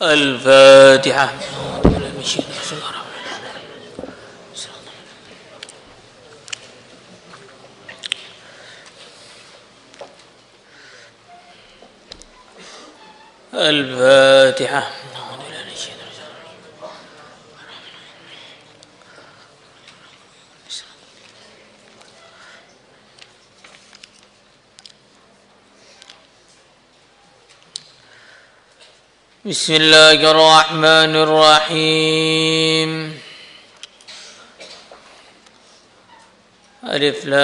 الفاتحة. الفاتحة. بسم الله الرحمن الرحيم. ألف لام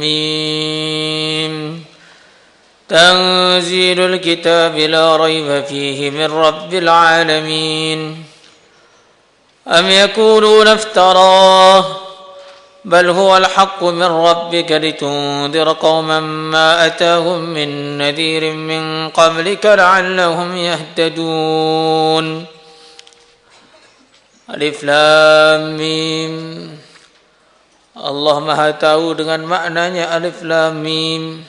ميم. تنزيل الكتاب لا ريب فيه من رب العالمين. أم يقولون افتراه بل هو الحق من ربك لتنذر قوما ما أتاهم من نذير من قبلك لعلهم يهتدون. Alif Lam Mim. Allah Maha tahu dengan maknanya Alif Lam Mim.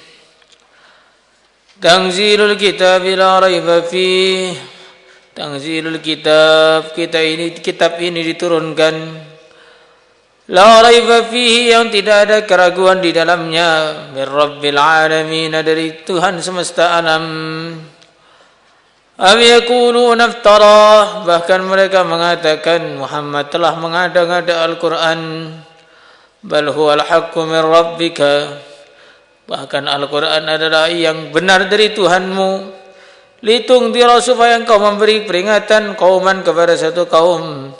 Tanzilul kitab la raiba fih. Tanzilul kitab, kitab ini diturunkan la raiba fihi, yang tidak ada keraguan di dalamnya, min rabbil alamin, dari Tuhan semesta alam. Am yaquluna iftarah, bahkan mereka mengatakan Muhammad telah mengada-ngada Al-Quran. Bal huwal haqqu min rabbika, bahkan Al-Quran adalah yang benar dari Tuhanmu. Litungdira, supaya engkau memberi peringatan kauman, kepada satu kaum,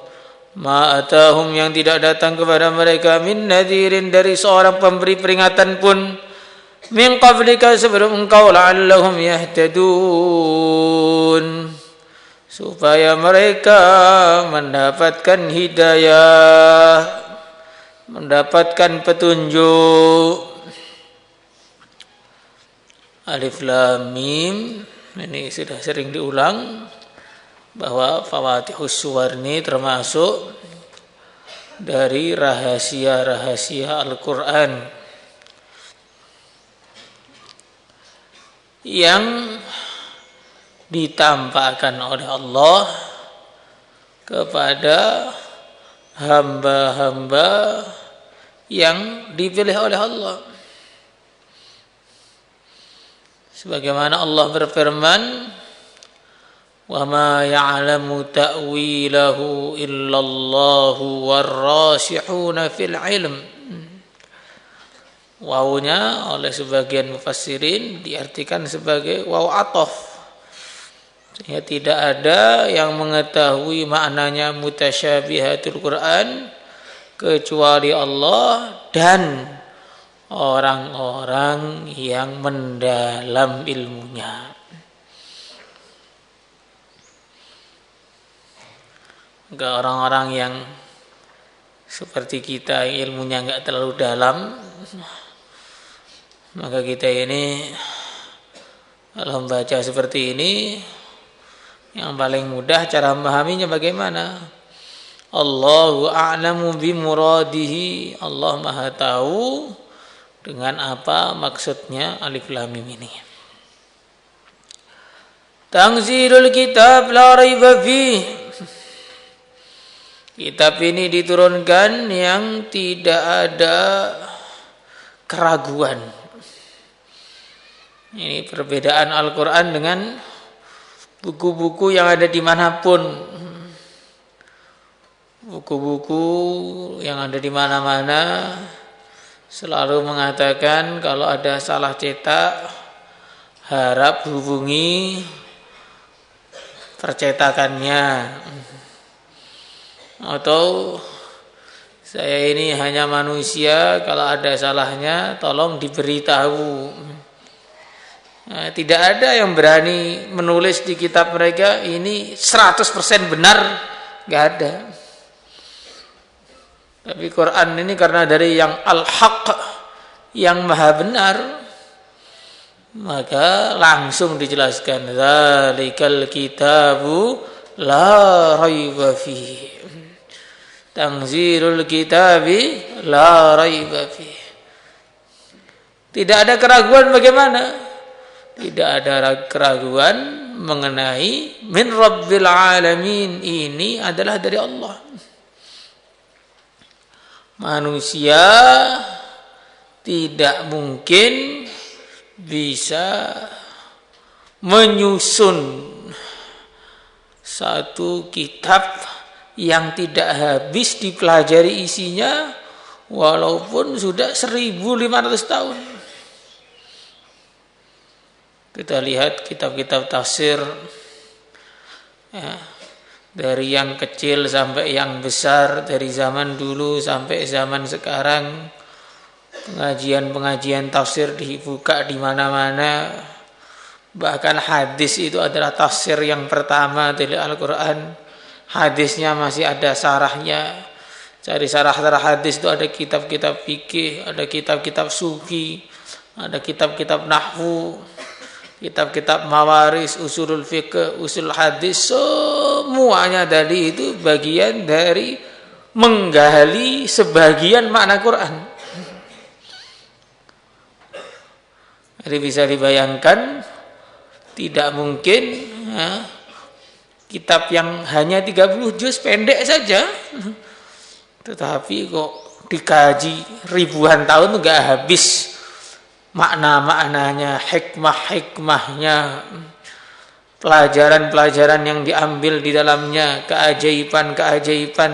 ma atahum, yang tidak datang kepada mereka, min nadhirin, dari seorang pemberi peringatan pun, min qablika, sebelum engkau, la'allahum yahtadun, supaya mereka mendapatkan hidayah, mendapatkan petunjuk. Alif Lam Mim ini sudah sering diulang, bahwa Fawatihus Suwar ini termasuk dari rahasia-rahasia Al-Quran yang ditampakkan oleh Allah kepada hamba-hamba yang dipilih oleh Allah. Sebagaimana Allah berfirman, wa ma ya'lamu ta'wilahu illallahu warrasihuna fil ilm. Wawunya oleh sebagian mufassirin diartikan sebagai waw atof. Sehingga tidak ada yang mengetahui maknanya mutasyabihatul Quran kecuali Allah dan orang-orang yang mendalam ilmunya. Enggak orang-orang yang seperti kita, ilmunya enggak terlalu dalam, maka kita ini kalau membaca seperti ini, yang paling mudah cara memahaminya bagaimana? Allahu a'lamu bimuradihi, Allah Maha tahu dengan apa maksudnya Alif Lam Mim ini. Tanzilul kitab la raiba fih, kitab ini diturunkan yang tidak ada keraguan. Ini perbedaan Al-Quran dengan buku-buku yang ada dimanapun. Buku-buku yang ada di mana-mana selalu mengatakan kalau ada salah cetak, harap hubungi percetakannya. Atau saya ini hanya manusia, kalau ada salahnya tolong diberitahu. Nah, tidak ada yang berani menulis di kitab mereka ini 100% benar, nggak ada. Tapi Quran ini karena dari yang al-haq, yang maha benar, maka langsung dijelaskan dzalikal kitabu la raiba fihi. Tanzilul kitabi la raiba fihi. Tidak ada keraguan bagaimana? Tidak ada keraguan mengenai min rabbil alamin, ini adalah dari Allah. Manusia tidak mungkin bisa menyusun satu kitab yang tidak habis dipelajari isinya walaupun sudah 1500 tahun. Kita lihat kitab-kitab tafsir ya, dari yang kecil sampai yang besar, dari zaman dulu sampai zaman sekarang, pengajian-pengajian tafsir dibuka di mana-mana. Bahkan hadis itu adalah tafsir yang pertama dari Al-Quran. Hadisnya masih ada sarahnya. Cari sarah-sarah hadis itu ada kitab-kitab fikih, ada kitab-kitab sufi, ada kitab-kitab nahwu, kitab-kitab mawaris, usulul fiqh, usul hadis, semuanya tadi itu bagian dari menggali sebagian makna Quran. Jadi bisa dibayangkan tidak mungkin ya, kitab yang hanya 30 juz pendek saja, tetapi kok dikaji ribuan tahun nggak habis makna-maknanya, hikmah-hikmahnya, pelajaran-pelajaran yang diambil di dalamnya, keajaiban-keajaiban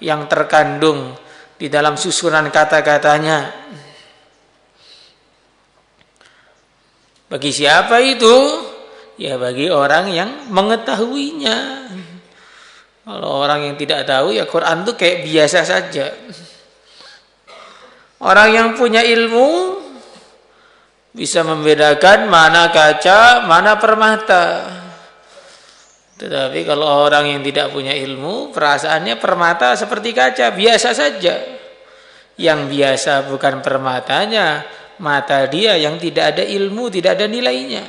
yang terkandung di dalam susunan kata-katanya. Bagi siapa itu? Ya bagi orang yang mengetahuinya. Kalau orang yang tidak tahu, ya Quran itu kayak biasa saja. Orang yang punya ilmu bisa membedakan mana kaca, mana permata. Tetapi kalau orang yang tidak punya ilmu, perasaannya permata seperti kaca, biasa saja. Yang biasa bukan permatanya, mata dia yang tidak ada ilmu, tidak ada nilainya.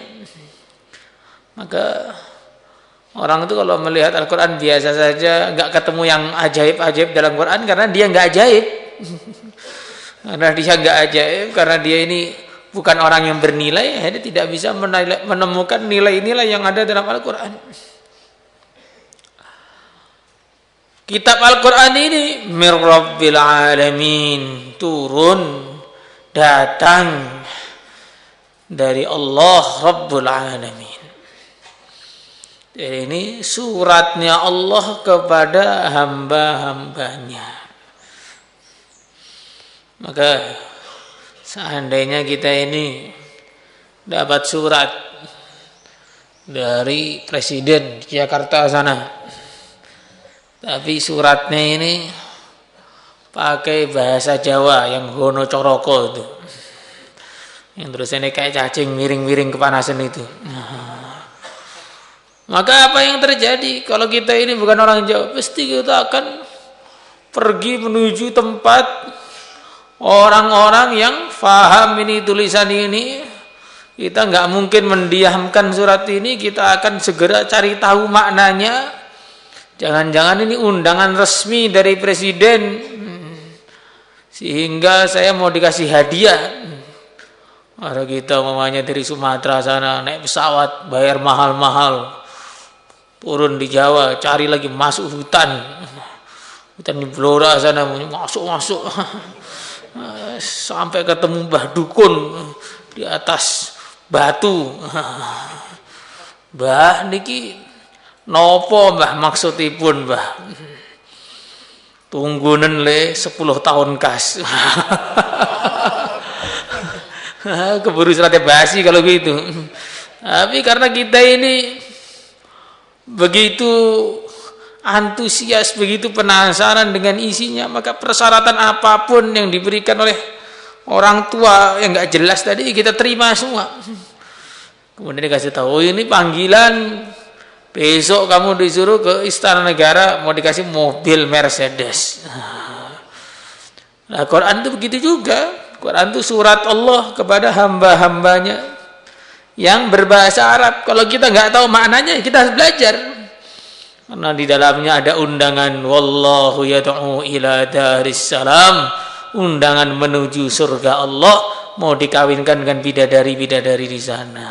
Maka orang itu kalau melihat Al-Quran biasa saja, nggak ketemu yang ajaib-ajaib dalam Quran karena dia nggak ajaib. Karena dia nggak ajaib, karena dia ini bukan orang yang bernilai, dia tidak bisa menemukan nilai-nilai yang ada dalam Al-Quran. Kitab Al-Quran ini mir rabbil alamin, turun, datang dari Allah Rabbul Alamin. Jadi ini suratnya Allah kepada hamba-hambanya. Maka seandainya kita ini dapat surat dari Presiden Jakarta sana, tapi suratnya ini pakai bahasa Jawa yang hono coroko itu, yang tulisannya kayak cacing miring-miring kepanasan itu. Maka apa yang terjadi kalau kita ini bukan orang Jawa? Pasti kita akan pergi menuju tempat orang-orang yang faham ini tulisan ini. Kita nggak mungkin mendiamkan surat ini, kita akan segera cari tahu maknanya. Jangan-jangan ini undangan resmi dari presiden, sehingga saya mau dikasih hadiah. Ada kita mamanya dari Sumatera sana naik pesawat, bayar mahal-mahal, turun di Jawa, cari lagi masuk hutan di Blora sana, masuk sampai ketemu Mbah Dukun di atas batu. Mbah niki nopo Mbah maksudipun Mbah? Tunggunen le 10 tahun kas. Keburu suratnya basi kalau gitu. Tapi karena kita ini begitu antusias, begitu penasaran dengan isinya, maka persyaratan apapun yang diberikan oleh orang tua yang nggak jelas tadi kita terima semua. Kemudian dikasih tahu, ini panggilan, besok kamu disuruh ke Istana Negara, mau dikasih mobil Mercedes. Nah, Quran itu begitu juga. Quran itu surat Allah kepada hamba-hambanya yang berbahasa Arab. Kalau kita nggak tahu maknanya, kita harus belajar. Karena di dalamnya ada undangan, wallahu yad'u ila daris salam, undangan menuju surga Allah, mau dikawinkan dengan bidadari-bidadari di sana.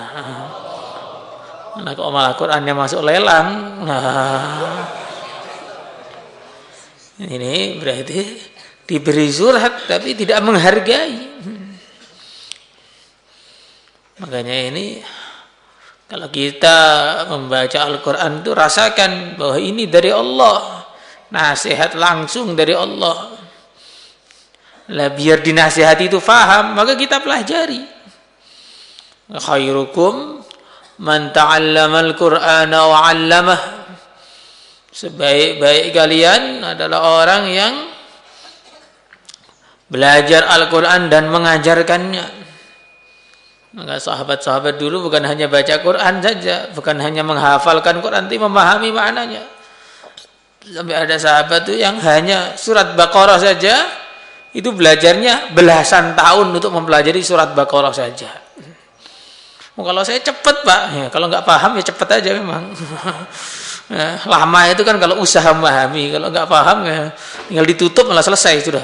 Nah, kok malah Qurannya masuk lelang. Nah, ini berarti diberi surat tapi tidak menghargai. Makanya ini kalau kita membaca Al-Quran itu rasakan bahwa ini dari Allah, nasihat langsung dari Allah. Lah biar dinasihati itu faham, maka kita pelajari. Khairukum man ta'allama al-Qur'ana wa 'allamah. Sebaik-baik kalian adalah orang yang belajar Al-Quran dan mengajarkannya. Maka sahabat-sahabat dulu bukan hanya baca Quran saja, bukan hanya menghafalkan Quran, tapi memahami maknanya. Sampai ada sahabat tuh yang hanya surat Baqarah saja, itu belajarnya belasan tahun untuk mempelajari surat Baqarah saja. Kalau saya cepat Pak, ya, kalau nggak paham ya cepat aja memang. Ya, lama itu kan kalau usaha memahami, kalau nggak paham ya tinggal ditutup malah selesai sudah.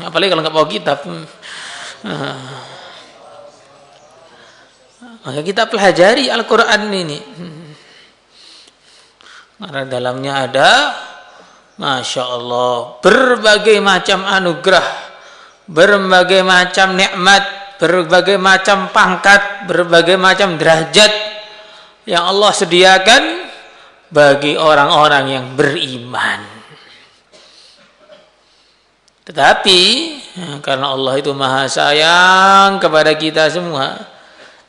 Apalagi kalau nggak bawa kitab. Maka kita pelajari Al-Quran ini. Karena dalamnya ada, Masya Allah, berbagai macam anugerah, berbagai macam nikmat, berbagai macam pangkat, berbagai macam derajat yang Allah sediakan bagi orang-orang yang beriman. Tetapi karena Allah itu maha sayang kepada kita semua,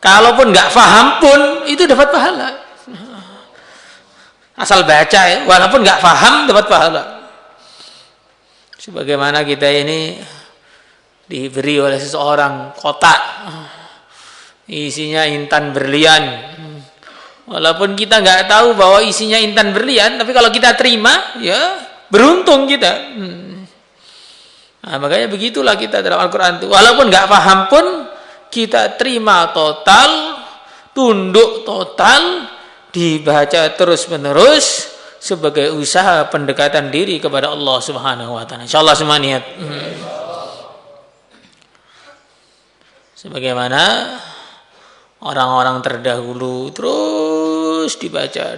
kalaupun nggak paham pun itu dapat pahala. Asal baca ya, walaupun nggak paham dapat pahala. Sebagaimana kita ini diberi oleh seseorang kotak, isinya intan berlian. Walaupun kita nggak tahu bahwa isinya intan berlian, tapi kalau kita terima, ya beruntung kita. Nah, makanya begitulah kita dalam Al-Quran itu. Walaupun nggak paham pun, kita terima total, tunduk total, dibaca terus-menerus sebagai usaha pendekatan diri kepada Allah Subhanahu wa taala. Insyaallah semua niat. Sebagaimana orang-orang terdahulu terus dibaca.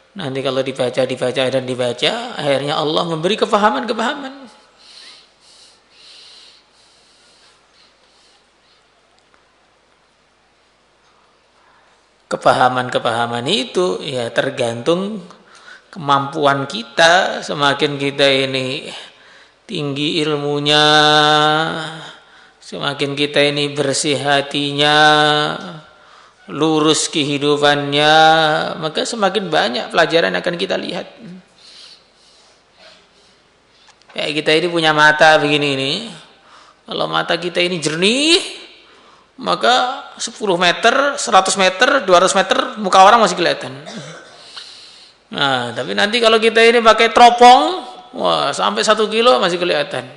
Nanti kalau dibaca dan dibaca, akhirnya Allah memberi kefahaman. Kepahaman itu ya tergantung kemampuan kita. Semakin kita ini tinggi ilmunya, semakin kita ini bersih hatinya, lurus kehidupannya, maka semakin banyak pelajaran akan kita lihat. Kayak kita ini punya mata begini ini, kalau mata kita ini jernih, maka 10 meter, 100 meter, 200 meter muka orang masih kelihatan. Nah, tapi nanti kalau kita ini pakai teropong, wah, sampai 1 kilo masih kelihatan.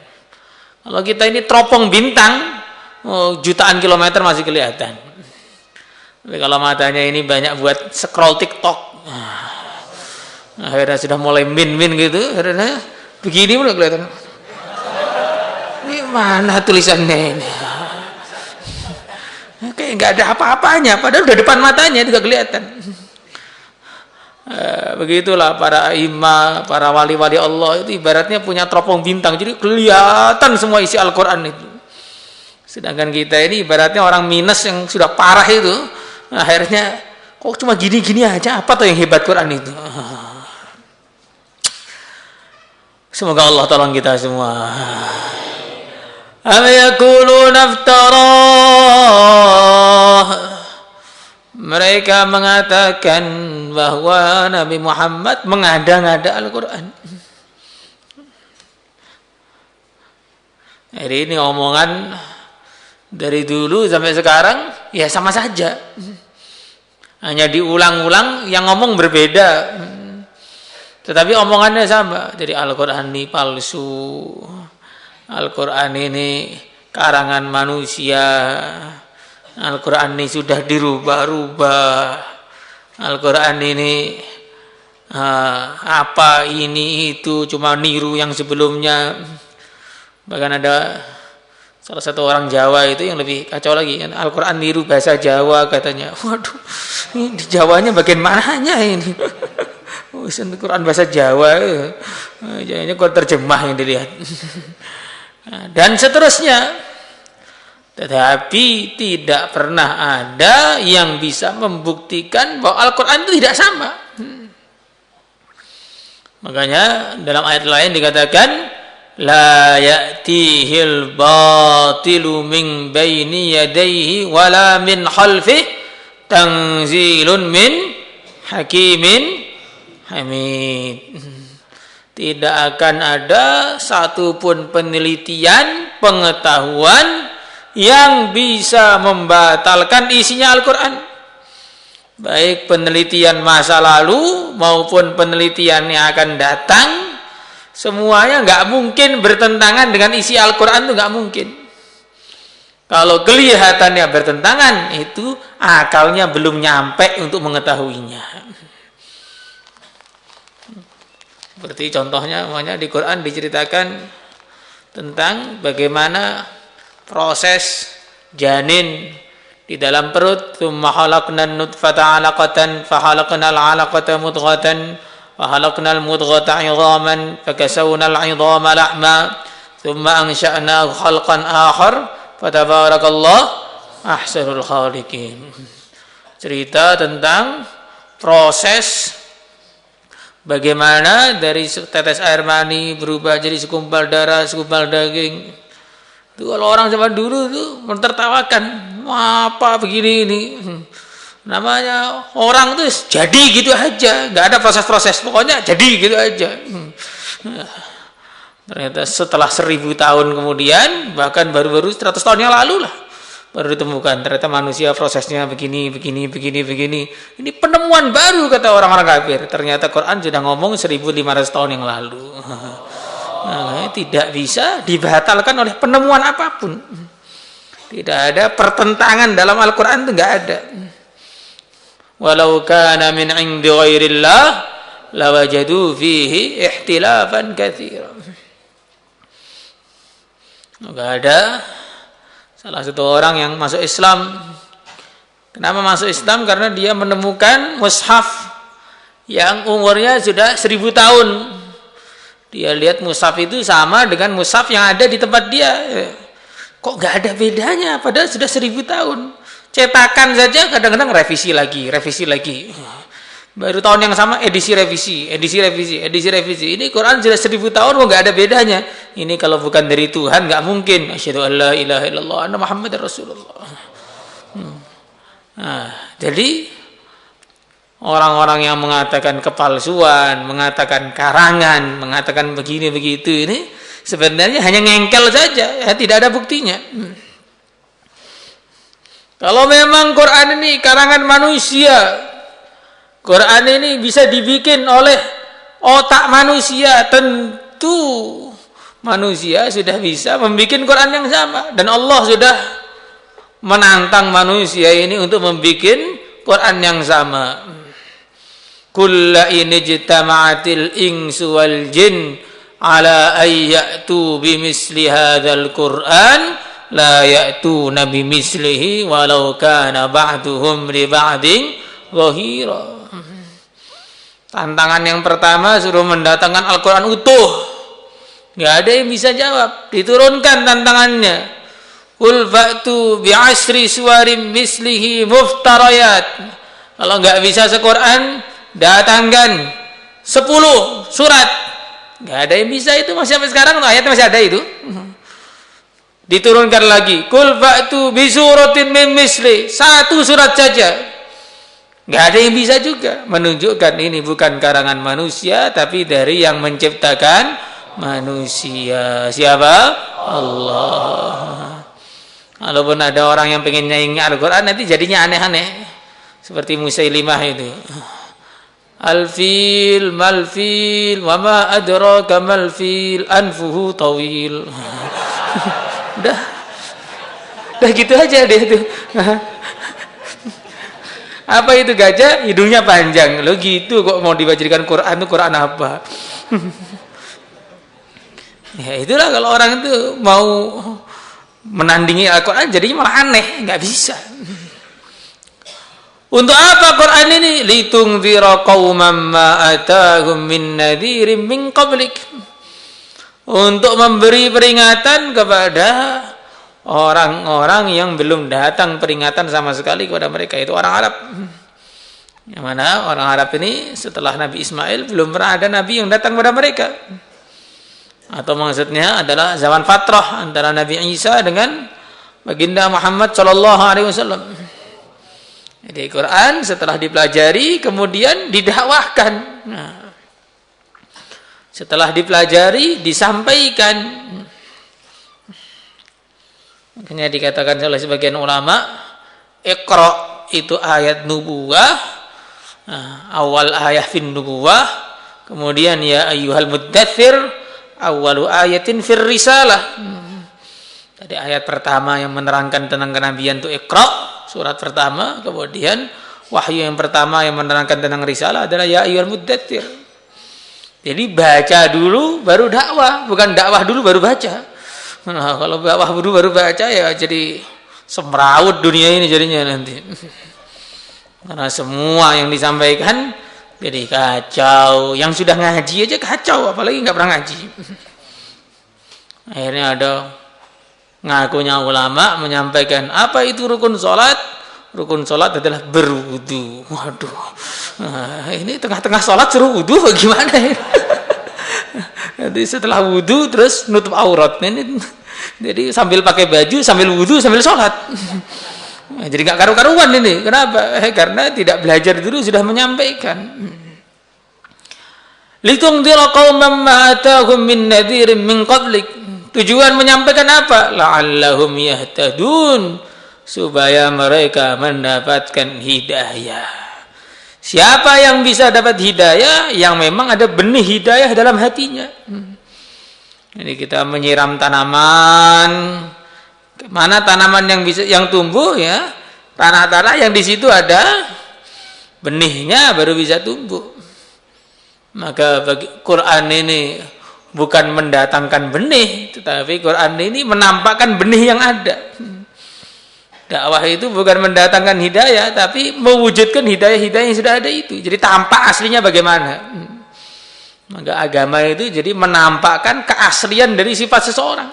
Kalau kita ini teropong bintang, jutaan kilometer masih kelihatan. Tapi kalau matanya ini banyak buat scroll TikTok, akhirnya sudah mulai min gitu, akhirnya begini mulai kelihatan. Ini mana tulisannya ini? Kayak nggak ada apa-apanya, padahal udah depan matanya juga kelihatan. Begitulah para imam, para wali-wali Allah itu ibaratnya punya teropong bintang, jadi kelihatan semua isi Al-Quran itu. Sedangkan kita ini ibaratnya orang minus yang sudah parah itu, akhirnya kok cuma gini-gini aja, apa tuh yang hebat Quran itu? Semoga Allah tolong kita semua. Am yaquluna iftarah, mereka mengatakan bahwa Nabi Muhammad mengada-ngada Al-Quran. Jadi ini omongan dari dulu sampai sekarang ya sama saja, hanya diulang-ulang, yang ngomong berbeda, tetapi omongannya sama. Jadi Al-Quran ini palsu, Al-Quran ini karangan manusia, Al-Quran ini sudah dirubah-rubah, Al-Quran ini apa ini itu cuma niru yang sebelumnya. Bahkan ada Salah satu orang Jawa itu yang lebih kacau lagi kan, Al-Quran niru bahasa Jawa katanya. Waduh, ini di Jawanya bagian mananya ini? Al-Quran bahasa Jawa, jadinya kok terjemah yang dilihat. Dan seterusnya. Tetapi tidak pernah ada yang bisa membuktikan bahwa Al-Quran itu tidak sama. Makanya dalam ayat lain dikatakan, la ya'tihil batilu min baini yadayhi wala min khalfih tanzilun min hakimin hamid. Tidak akan ada satupun penelitian, pengetahuan yang bisa membatalkan isinya Al-Quran. Baik penelitian masa lalu maupun penelitian yang akan datang, semuanya nggak mungkin bertentangan dengan isi Al-Quran, itu nggak mungkin. Kalau kelihatannya bertentangan, itu akalnya belum nyampe untuk mengetahuinya. Seperti contohnya, makanya di Quran diceritakan tentang bagaimana proses janin di dalam perut. Tsumma khalaqnan nutfata 'alaqatan fa khalaqnal 'alaqata mudghatan وَخَلَقْنَا الْمُضْغَةَ عِظَامًا فَكَسَوْنَا الْعِظَامَ لَحْمًا ثُمَّ أَنشَأْنَاهُ خَلْقًا آخَرَ فَتَبَارَكَ اللَّهُ أَحْسَنُ الْخَالِقِينَ. Cerita tentang proses bagaimana dari tetes air mani berubah jadi segumpal darah, segumpal daging. Itu kalau orang zaman dulu tuh mentertawakan, apa begini ini? Namanya orang tuh jadi gitu aja, nggak ada proses-proses, pokoknya jadi gitu aja. Ternyata setelah 1000 tahun kemudian, bahkan baru-baru 100 tahun yang lalu lah, baru ditemukan ternyata manusia prosesnya begini. Ini penemuan baru kata orang-orang kafir. Ternyata Quran sudah ngomong 1500 tahun yang lalu. Nah, tidak bisa dibatalkan oleh penemuan apapun. Tidak ada pertentangan dalam Al-Quran, itu nggak ada. Walau kana min 'indi ghairillah lawajadu fihi ihtilafan katsiran. Enggak ada salah satu orang yang masuk Islam. Kenapa masuk Islam? Karena dia menemukan mushaf yang umurnya sudah 1000 tahun. Dia lihat mushaf itu sama dengan mushaf yang ada di tempat dia. Kok nggak ada bedanya? Padahal sudah 1000 tahun. Cetakan saja kadang-kadang revisi lagi. Baru tahun yang sama edisi revisi. Ini Quran sudah 1000 tahun kok nggak ada bedanya. Ini kalau bukan dari Tuhan nggak mungkin. Asyhadu an la ilaha illallah anna Muhammadar Rasulullah. Nah, jadi orang-orang yang mengatakan kepalsuan, mengatakan karangan, mengatakan begini begitu, ini sebenarnya hanya ngengkel saja, ya, tidak ada buktinya. Kalau memang Quran ini karangan manusia, Quran ini bisa dibikin oleh otak manusia, tentu manusia sudah bisa membikin Quran yang sama. Dan Allah sudah menantang manusia ini untuk membikin Quran yang sama. Kulla in ijtama'atil insu wal jin ala ayyatu bimisli hadzal Qur'an la ya'tuna bimislihi walau kana ba'duhum li ba'din dhahira. Tantangan yang pertama suruh mendatangkan Al-Quran utuh. Nggak ada yang bisa jawab. Diturunkan tantangannya. Qul fa'tu bi'asri suwarim mislihi muftarayat. Kalau nggak bisa se-Quran, datangkan 10 surat. Nggak ada yang bisa itu. Masih sampai sekarang ayatnya masih ada itu. Diturunkan lagi. Qul fa'tu bi suratin min misli. 1 surat saja. Nggak ada yang bisa juga. Menunjukkan ini bukan karangan manusia, tapi dari yang menciptakan manusia. Siapa? Allah. Walaupun ada orang yang pengen nyanyi Al-Quran, nanti jadinya aneh-aneh. Seperti Musailimah itu. Al-fil, mal-fil, wa ma adraka mal-fil, anfuhu tawil. Udah gitu aja deh itu. Apa itu gajah? Hidungnya panjang. Lo gitu kok mau dibacakan Quran, itu Quran apa? Ya itulah kalau orang itu mau menandingi Al-Quran jadinya malah aneh, nggak bisa. Untuk apa Quran ini? Litungzira qauman ma atahum min nadhirin min qablik. Untuk memberi peringatan kepada orang-orang yang belum datang peringatan sama sekali kepada mereka, itu orang Arab. Yang mana orang Arab ini setelah Nabi Ismail belum pernah ada nabi yang datang kepada mereka. Atau maksudnya adalah zaman fatrah antara Nabi Isa dengan baginda Muhammad sallallahu alaihi wasallam. Jadi Quran setelah dipelajari kemudian didakwahkan. Nah, setelah dipelajari disampaikan. Makanya dikatakan oleh sebagian ulama, Iqra itu ayat nubuwah, awal ayat fin nubuwah, kemudian ya ayyuhal muddatsir awwalu ayatin fir risalah. Tadi ayat pertama yang menerangkan tentang kenabian itu Iqra, surat pertama, kemudian wahyu yang pertama yang menerangkan tentang risalah adalah ya ayyuhal muddatsir. Jadi baca dulu baru dakwah, bukan dakwah dulu baru baca. Nah, kalau dakwah dulu baru baca ya jadi semrawut dunia ini jadinya nanti. Karena semua yang disampaikan jadi kacau. Yang sudah ngaji aja kacau, apalagi nggak pernah ngaji. Akhirnya ada ngakunya ulama menyampaikan apa itu rukun sholat. Rukun sholat adalah berwudu. Waduh, nah, ini tengah-tengah sholat suruh wudu bagaimana ya? Jadi setelah wudu terus nutup aurat. Ini jadi sambil pakai baju, sambil wudu, sambil sholat. Nah, jadi nggak karu-karuan ini. Kenapa? Karena tidak belajar dulu sudah menyampaikan. Litungzira qauman ma atahum min nadhirin min qablik. Tujuan menyampaikan apa? La'allahum yahtadun, supaya mereka mendapatkan hidayah. Siapa yang bisa dapat hidayah? Yang memang ada benih hidayah dalam hatinya. Jadi kita menyiram tanaman, mana tanaman yang bisa yang tumbuh ya, tanah-tanah yang di situ ada benihnya baru bisa tumbuh. Maka bagi Quran ini bukan mendatangkan benih, tetapi Quran ini menampakkan benih yang ada. Dakwah itu bukan mendatangkan hidayah, tapi mewujudkan hidayah-hidayah yang sudah ada itu. Jadi tampak aslinya bagaimana. Maka agama itu jadi menampakkan keaslian dari sifat seseorang.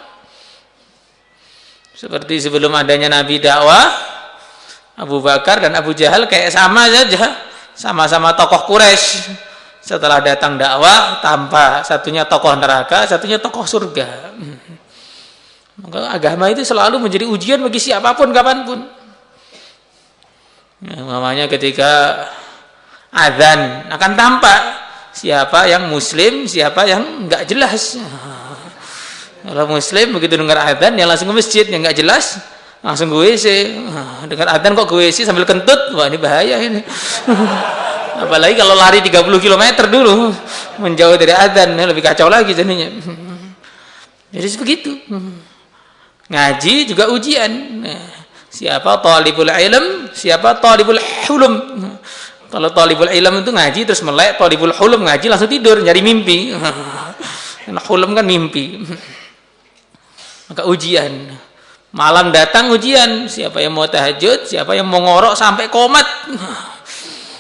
Seperti sebelum adanya Nabi dakwah, Abu Bakar dan Abu Jahal kayak sama saja, sama-sama tokoh Quraisy. Setelah datang dakwah, tanpa satunya tokoh neraka, satunya tokoh surga. Maka agama itu selalu menjadi ujian bagi siapapun, kapanpun. Ya, namanya ketika azan akan tampak siapa yang muslim, siapa yang enggak jelas. Kalau muslim begitu dengar azan, ya langsung ke masjid. Yang enggak jelas, langsung ke WC. Dengar azan kok ke WC sambil kentut, wah ini bahaya ini. Apalagi kalau lari 30 km dulu menjauh dari adzan, lebih kacau lagi jadinya. Jadi begitu. Ngaji juga ujian. Siapa talibul ilm, siapa talibul hulum. Kalau talibul ilm itu ngaji terus melek, talibul hulum ngaji langsung tidur nyari mimpi. Karena hulum kan mimpi. Maka ujian. Malam datang ujian, siapa yang mau tahajud, siapa yang mau ngorok sampai komat.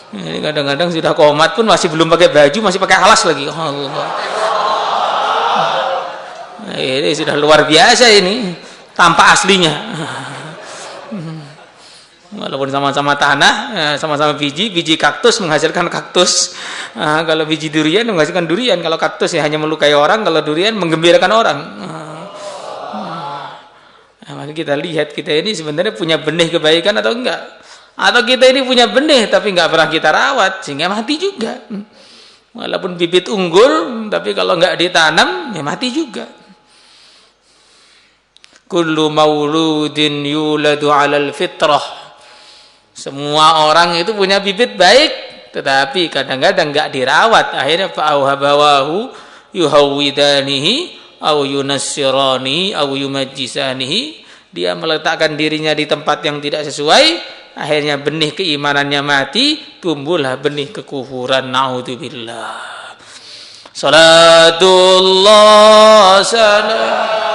Ini kadang-kadang sudah komat pun masih belum pakai baju, masih pakai alas lagi. Allah. Ini sudah luar biasa ini. Tanpa aslinya. Walaupun sama-sama tanah, sama-sama biji kaktus menghasilkan kaktus. Kalau biji durian menghasilkan durian. Kalau kaktus ya hanya melukai orang, kalau durian menggembirakan orang. Maka kita lihat kita ini sebenarnya punya benih kebaikan atau enggak. Atau kita ini punya benih tapi enggak pernah kita rawat sehingga mati juga. Walaupun bibit unggul tapi kalau enggak ditanam ya mati juga. Kullu mauludin yuladu 'alal fitrah. Semua orang itu punya bibit baik tetapi kadang-kadang enggak dirawat, akhirnya fa'auhabawahu yuhawwidanihi au yunassirani au yumajjisanihi. Dia meletakkan dirinya di tempat yang tidak sesuai, akhirnya benih keimanannya mati, tumbuhlah benih kekufuran. Naudzubillah. Salatullah salam